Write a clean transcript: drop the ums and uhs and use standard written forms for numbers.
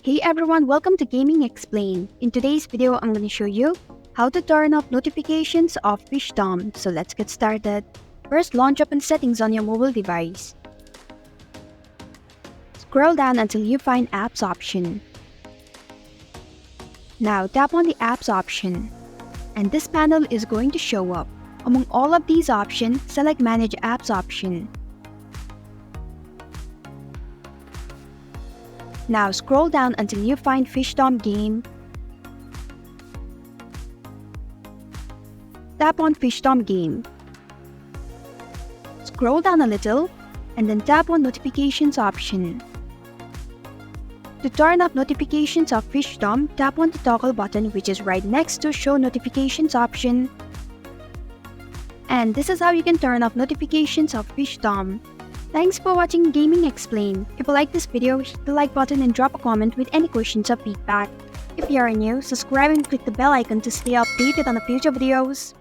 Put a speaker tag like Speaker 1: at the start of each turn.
Speaker 1: Hey everyone, welcome to Gaming Explain. In today's video, I'm going to show you how to turn off notifications of Fishdom. So let's get started. First, launch open settings on your mobile device. Scroll down until you find Apps option. Now tap on the Apps option. And this panel is going to show up. Among all of these options, select Manage Apps option. Now scroll down until you find Fishdom game. Tap on Fishdom game. Scroll down a little and then tap on Notifications option. To turn off notifications of Fishdom, tap on the toggle button which is right next to Show Notifications option. And this is how you can turn off notifications of Fishdom. Thanks for watching Gaming Explain. If you like this video, hit the like button and drop a comment with any questions or feedback. If you are new, subscribe and click the bell icon to stay updated on the future videos.